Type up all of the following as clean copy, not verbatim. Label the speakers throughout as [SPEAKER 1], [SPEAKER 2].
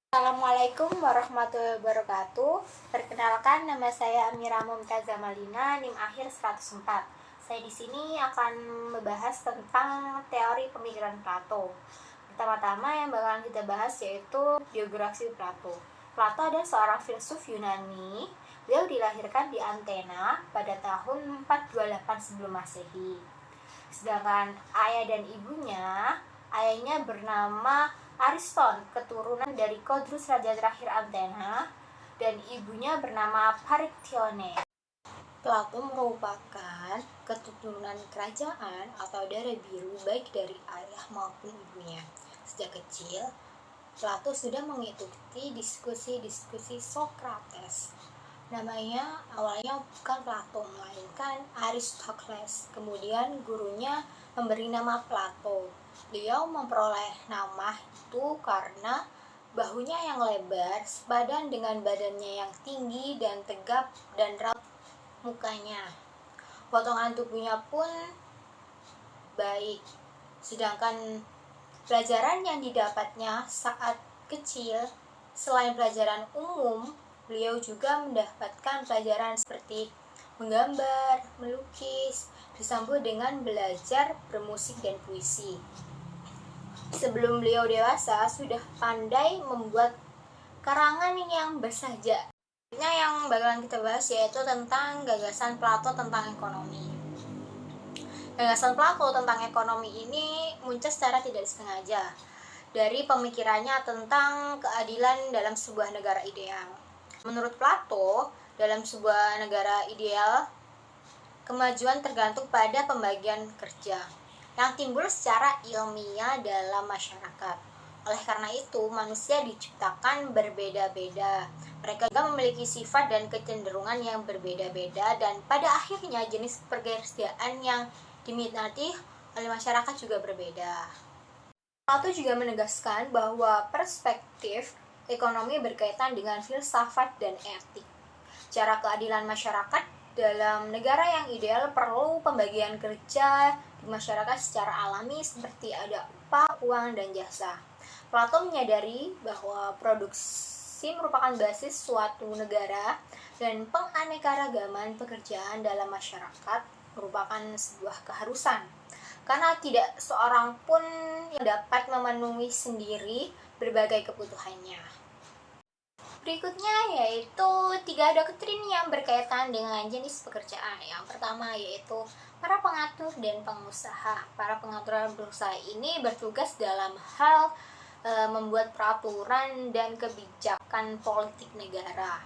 [SPEAKER 1] Assalamualaikum warahmatullahi wabarakatuh. Perkenalkan, nama saya Amira Mumtazah Malina, NIM akhir 104. Saya di sini akan membahas tentang teori pemikiran Plato. Pertama-tama yang bakalan kita bahas yaitu biografi Plato. Plato adalah seorang filsuf Yunani. Beliau dilahirkan di Athena pada tahun 428 sebelum Masehi. Sedangkan ayah dan ibunya, ayahnya bernama Ariston, keturunan dari Kodrus, raja terakhir Athena, dan ibunya bernama Pariktione. Plato merupakan keturunan kerajaan atau darah biru baik dari ayah maupun ibunya. Sejak kecil, Plato sudah mengikuti diskusi-diskusi Socrates. Namanya awalnya bukan Plato, melainkan Aristokles. Kemudian gurunya memberi nama Plato. Beliau memperoleh nama itu karena bahunya yang lebar, sepadan dengan badannya yang tinggi dan tegap, dan raut mukanya. Potongan tubuhnya pun baik. Sedangkan pelajaran yang didapatnya saat kecil, selain pelajaran umum, beliau juga mendapatkan pelajaran seperti menggambar, melukis, disambut dengan belajar bermusik dan puisi. Sebelum beliau dewasa, sudah pandai membuat karangan yang bersaja. Yang bakalan kita bahas yaitu tentang gagasan Plato tentang ekonomi. Gagasan Plato tentang ekonomi ini muncul secara tidak disengaja dari pemikirannya tentang keadilan dalam sebuah negara ideal. Menurut Plato, dalam sebuah negara ideal, kemajuan tergantung pada pembagian kerja yang timbul secara ilmiah dalam masyarakat. Oleh karena itu, manusia diciptakan berbeda-beda. Mereka juga memiliki sifat dan kecenderungan yang berbeda-beda, dan pada akhirnya jenis pekerjaan yang diminati oleh masyarakat juga berbeda. Plato juga menegaskan bahwa perspektif ekonomi berkaitan dengan filsafat dan etik. Cara keadilan masyarakat dalam negara yang ideal perlu pembagian kerja di masyarakat secara alami seperti ada upah, uang, dan jasa. Plato menyadari bahwa produksi merupakan basis suatu negara dan penganekaragaman pekerjaan dalam masyarakat merupakan sebuah keharusan. Karena tidak seorang pun yang dapat memenuhi sendiri berbagai kebutuhannya. Berikutnya yaitu 3 doktrin yang berkaitan dengan jenis pekerjaan. Yang pertama yaitu para pengatur dan pengusaha. Para pengatur dan pengusaha ini bertugas dalam hal membuat peraturan dan kebijakan politik negara.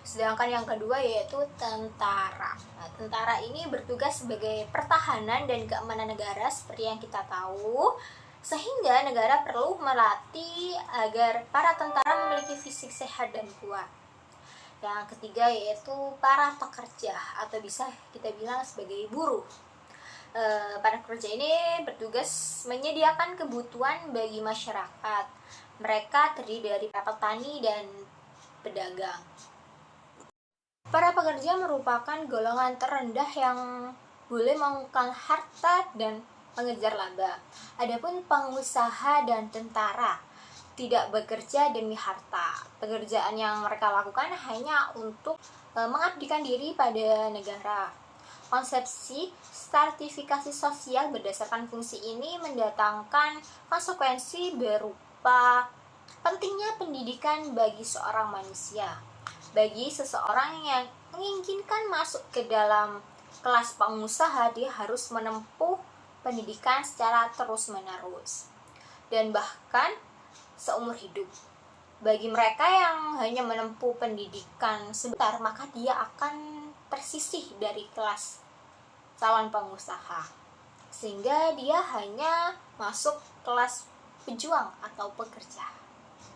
[SPEAKER 1] Sedangkan yang kedua yaitu tentara. Nah, tentara ini bertugas sebagai pertahanan dan keamanan negara seperti yang kita tahu, sehingga negara perlu melatih agar para tentara memiliki fisik sehat dan kuat. Yang ketiga yaitu para pekerja atau bisa kita bilang sebagai buruh. Para pekerja ini bertugas menyediakan kebutuhan bagi masyarakat. Mereka terdiri dari para petani dan pedagang. Para pekerja merupakan golongan terendah yang boleh mengumpulkan harta dan mengejar laba. Adapun pengusaha dan tentara tidak bekerja demi harta. Pekerjaan yang mereka lakukan hanya untuk mengabdikan diri pada negara. Konsepsi stratifikasi sosial berdasarkan fungsi ini mendatangkan konsekuensi berupa pentingnya pendidikan bagi seorang manusia. Bagi seseorang yang menginginkan masuk ke dalam kelas pengusaha, dia harus menempuh pendidikan secara terus-menerus dan bahkan seumur hidup. Bagi mereka yang hanya menempuh pendidikan sebentar, maka dia akan tersisih dari kelas calon pengusaha, sehingga dia hanya masuk kelas pejuang atau pekerja.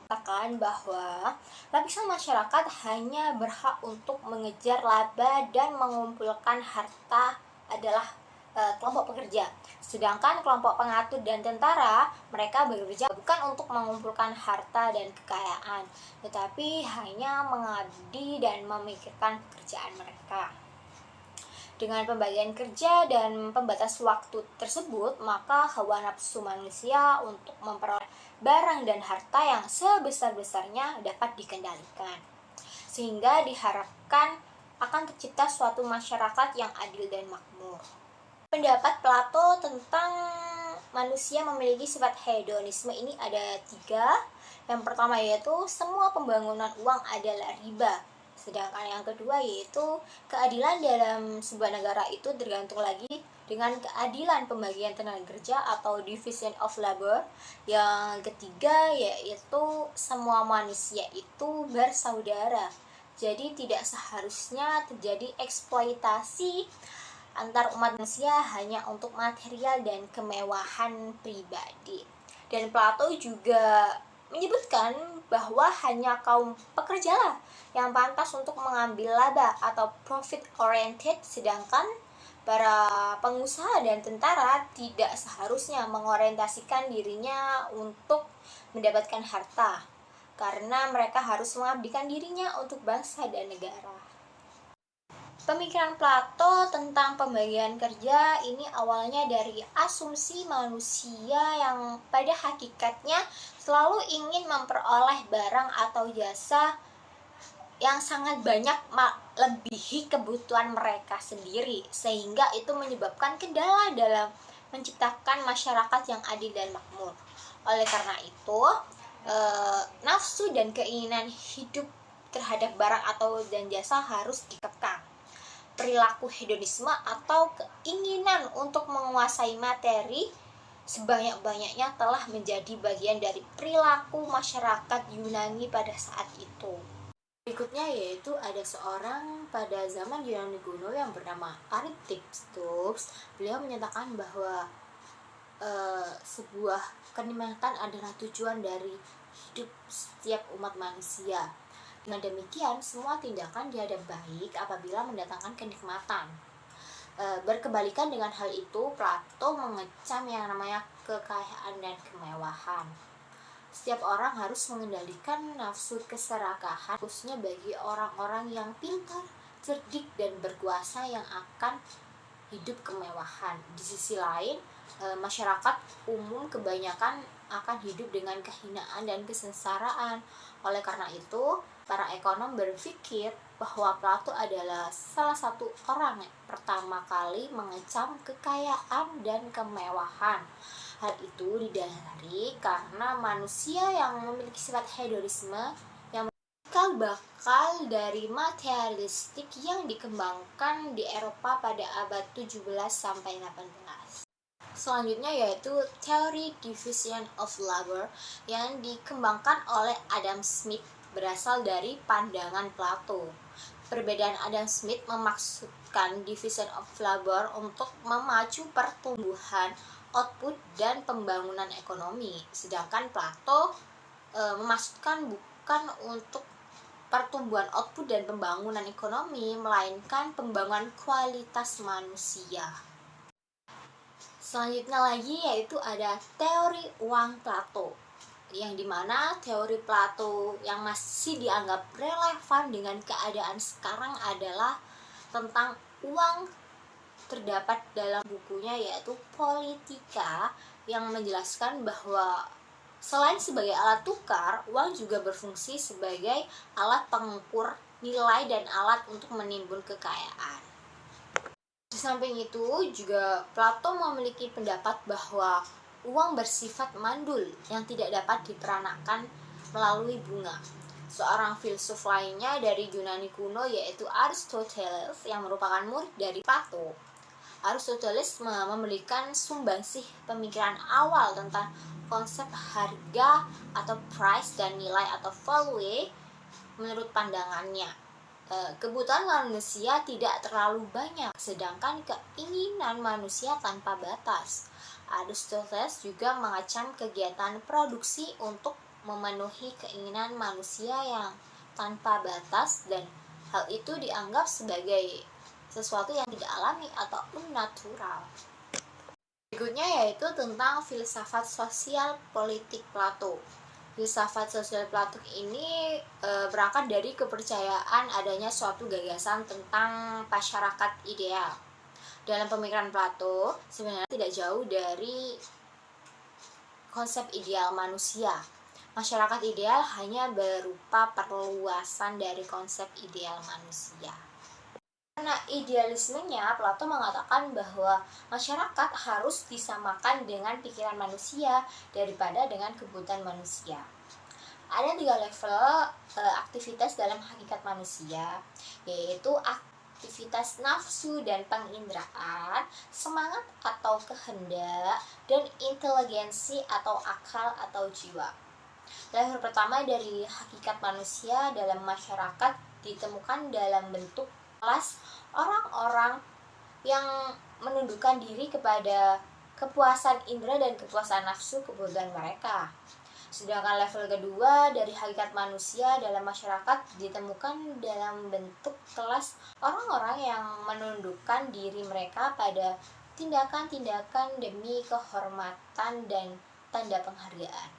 [SPEAKER 1] Katakan bahwa lapisan masyarakat hanya berhak untuk mengejar laba dan mengumpulkan harta adalah kelompok pekerja. Sedangkan kelompok pengatur dan tentara, mereka bekerja bukan untuk mengumpulkan harta dan kekayaan, tetapi hanya mengabdi dan memikirkan pekerjaan mereka. Dengan pembagian kerja dan pembatas waktu tersebut, maka hawa nafsu manusia untuk memperoleh barang dan harta yang sebesar-besarnya dapat dikendalikan. Sehingga diharapkan akan tercipta suatu masyarakat yang adil dan makmur. Pendapat Plato tentang manusia memiliki sifat hedonisme ini ada 3. Yang pertama yaitu semua pembangunan uang adalah riba. Sedangkan yang kedua yaitu keadilan dalam sebuah negara itu tergantung lagi dengan keadilan pembagian tenaga kerja atau division of labor. Yang ketiga yaitu semua manusia itu bersaudara. Jadi tidak seharusnya terjadi eksploitasi antar umat manusia hanya untuk material dan kemewahan pribadi. Dan Plato juga menyebutkan bahwa hanya kaum pekerjalah yang pantas untuk mengambil laba atau profit oriented, sedangkan para pengusaha dan tentara tidak seharusnya mengorientasikan dirinya untuk mendapatkan harta, karena mereka harus mengabdikan dirinya untuk bangsa dan negara. Pemikiran Plato tentang pembagian kerja ini awalnya dari asumsi manusia yang pada hakikatnya selalu ingin memperoleh barang atau jasa yang sangat banyak melebihi kebutuhan mereka sendiri, sehingga itu menyebabkan kendala dalam menciptakan masyarakat yang adil dan makmur. Oleh karena itu, nafsu dan keinginan hidup terhadap barang atau dan jasa harus dikekang. Perilaku hedonisme atau keinginan untuk menguasai materi sebanyak-banyaknya telah menjadi bagian dari perilaku masyarakat Yunani pada saat itu. Berikutnya yaitu ada seorang pada zaman Yunani kuno yang bernama Aristippus. Beliau menyatakan bahwa sebuah kenikmatan adalah tujuan dari hidup setiap umat manusia. Dengan demikian, semua tindakan dianggap baik apabila mendatangkan kenikmatan. Berkebalikan dengan hal itu, Plato mengecam yang namanya kekayaan dan kemewahan. Setiap orang harus mengendalikan nafsu keserakahan, khususnya bagi orang-orang yang pintar, cerdik, dan berkuasa yang akan hidup kemewahan. Di sisi lain, masyarakat umum kebanyakan akan hidup dengan kehinaan dan kesengsaraan. Oleh karena itu, para ekonom berpikir bahwa Plato adalah salah satu orang yang pertama kali mengecam kekayaan dan kemewahan. Hal itu didasari karena manusia yang memiliki sifat hedonisme yang bakal dari materialistik yang dikembangkan di Eropa pada abad 17 sampai 18. Selanjutnya yaitu teori division of labor yang dikembangkan oleh Adam Smith, berasal dari pandangan Plato. Perbedaan Adam Smith memaksudkan division of labor untuk memacu pertumbuhan output dan pembangunan ekonomi, sedangkan Plato memaksudkan bukan untuk pertumbuhan output dan pembangunan ekonomi, melainkan pembangunan kualitas manusia. Selanjutnya lagi yaitu ada teori uang Plato, yang dimana teori Plato yang masih dianggap relevan dengan keadaan sekarang adalah tentang uang. Terdapat dalam bukunya yaitu Politika, yang menjelaskan bahwa selain sebagai alat tukar, uang juga berfungsi sebagai alat pengukur nilai dan alat untuk menimbun kekayaan. Di samping itu juga Plato memiliki pendapat bahwa uang bersifat mandul yang tidak dapat diperanakan melalui bunga. Seorang filsuf lainnya dari Yunani kuno yaitu Aristoteles, yang merupakan murid dari Plato. Aristoteles memberikan sumbangsih pemikiran awal tentang konsep harga atau price dan nilai atau value. Menurut pandangannya, kebutuhan manusia tidak terlalu banyak, sedangkan keinginan manusia tanpa batas. Aristoteles juga mengecam kegiatan produksi untuk memenuhi keinginan manusia yang tanpa batas, dan hal itu dianggap sebagai sesuatu yang tidak alami atau unnatural. Berikutnya yaitu tentang filsafat sosial politik Plato. Filsafat sosial Plato ini berangkat dari kepercayaan adanya suatu gagasan tentang masyarakat ideal. Dalam pemikiran Plato sebenarnya tidak jauh dari konsep ideal manusia. Masyarakat ideal hanya berupa perluasan dari konsep ideal manusia. Karena idealismenya, Plato mengatakan bahwa masyarakat harus disamakan dengan pikiran manusia daripada dengan kebutuhan manusia. Ada 3 level aktivitas dalam hakikat manusia, yaitu aktivitas nafsu dan penginderaan, semangat atau kehendak, dan inteligensi atau akal atau jiwa. Level pertama dari hakikat manusia dalam masyarakat ditemukan dalam bentuk kelas orang-orang yang menundukkan diri kepada kepuasan indera dan kepuasan nafsu kebutuhan mereka. Sedangkan level kedua dari hakikat manusia dalam masyarakat ditemukan dalam bentuk kelas orang-orang yang menundukkan diri mereka pada tindakan-tindakan demi kehormatan dan tanda penghargaan.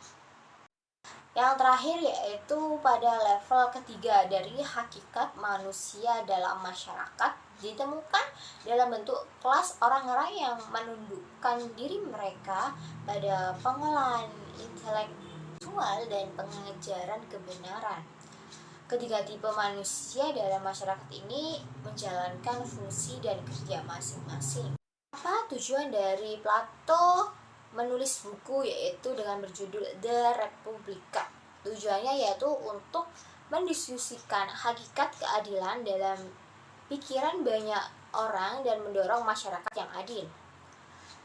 [SPEAKER 1] Yang terakhir yaitu pada level ketiga dari hakikat manusia dalam masyarakat ditemukan dalam bentuk kelas orang-orang yang menundukkan diri mereka pada pengolahan intelektual dan pengejaran kebenaran. Ketiga tipe manusia dalam masyarakat ini menjalankan fungsi dan kerja masing-masing. Apa tujuan dari Plato menulis buku yaitu dengan berjudul The Republica? Tujuannya yaitu untuk mendiskusikan hakikat keadilan dalam pikiran banyak orang dan mendorong masyarakat yang adil.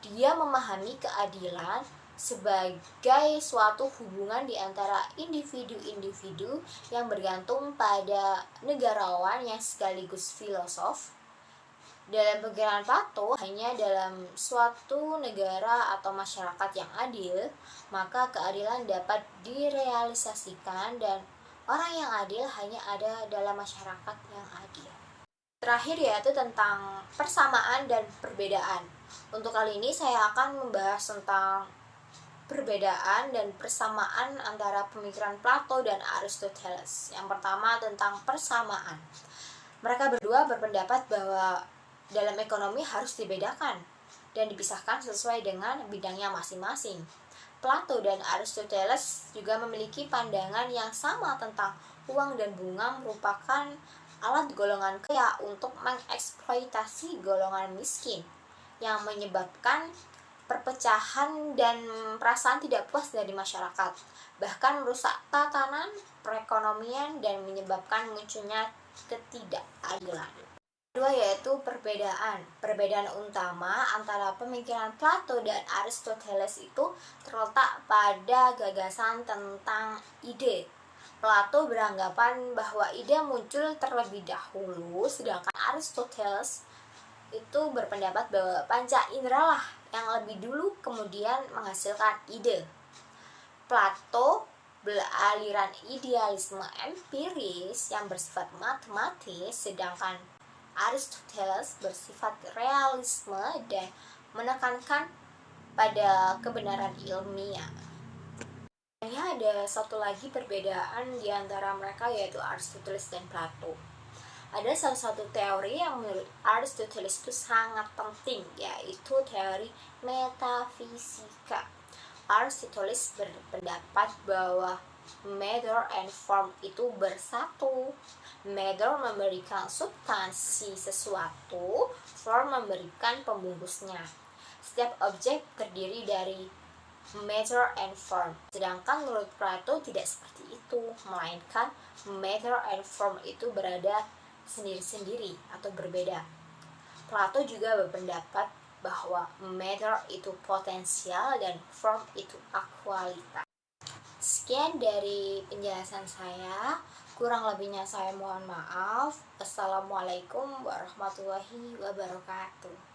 [SPEAKER 1] Dia memahami keadilan sebagai suatu hubungan di antara individu-individu yang bergantung pada negarawan yang sekaligus filosof. Dalam pikiran Plato, hanya dalam suatu negara atau masyarakat yang adil, maka keadilan dapat direalisasikan dan orang yang adil hanya ada dalam masyarakat yang adil. Terakhir yaitu tentang persamaan dan perbedaan. Untuk kali ini saya akan membahas tentang perbedaan dan persamaan antara pemikiran Plato dan Aristoteles. Yang pertama tentang persamaan. Mereka berdua berpendapat bahwa dalam ekonomi harus dibedakan dan dipisahkan sesuai dengan bidangnya masing-masing. Plato dan Aristoteles juga memiliki pandangan yang sama tentang uang dan bunga merupakan alat golongan kaya untuk mengeksploitasi golongan miskin, yang menyebabkan perpecahan dan perasaan tidak puas dari masyarakat, bahkan merusak tatanan perekonomian dan menyebabkan munculnya ketidakadilan. Kedua yaitu perbedaan. Perbedaan utama antara pemikiran Plato dan Aristoteles itu terletak pada gagasan tentang ide. Plato beranggapan bahwa ide muncul terlebih dahulu, sedangkan Aristoteles itu berpendapat bahwa panca indera lah yang lebih dulu kemudian menghasilkan ide. Plato beraliran idealisme empiris yang bersifat matematis, sedangkan Aristoteles bersifat realisme dan menekankan pada kebenaran ilmiah. Ini ada satu lagi perbedaan di antara mereka yaitu Aristoteles dan Plato. Ada salah satu teori yang menurut Aristoteles itu sangat penting, yaitu teori metafisika. Aristoteles berpendapat bahwa matter and form itu bersatu. Matter memberikan substansi sesuatu, form memberikan pembungkusnya. Setiap objek terdiri dari matter and form. Sedangkan menurut Plato tidak seperti itu, melainkan matter and form itu berada sendiri-sendiri atau berbeda. Plato juga berpendapat bahwa matter itu potensial dan form itu aktualitas. Sekian dari penjelasan saya. Kurang lebihnya saya mohon maaf. Assalamualaikum warahmatullahi wabarakatuh.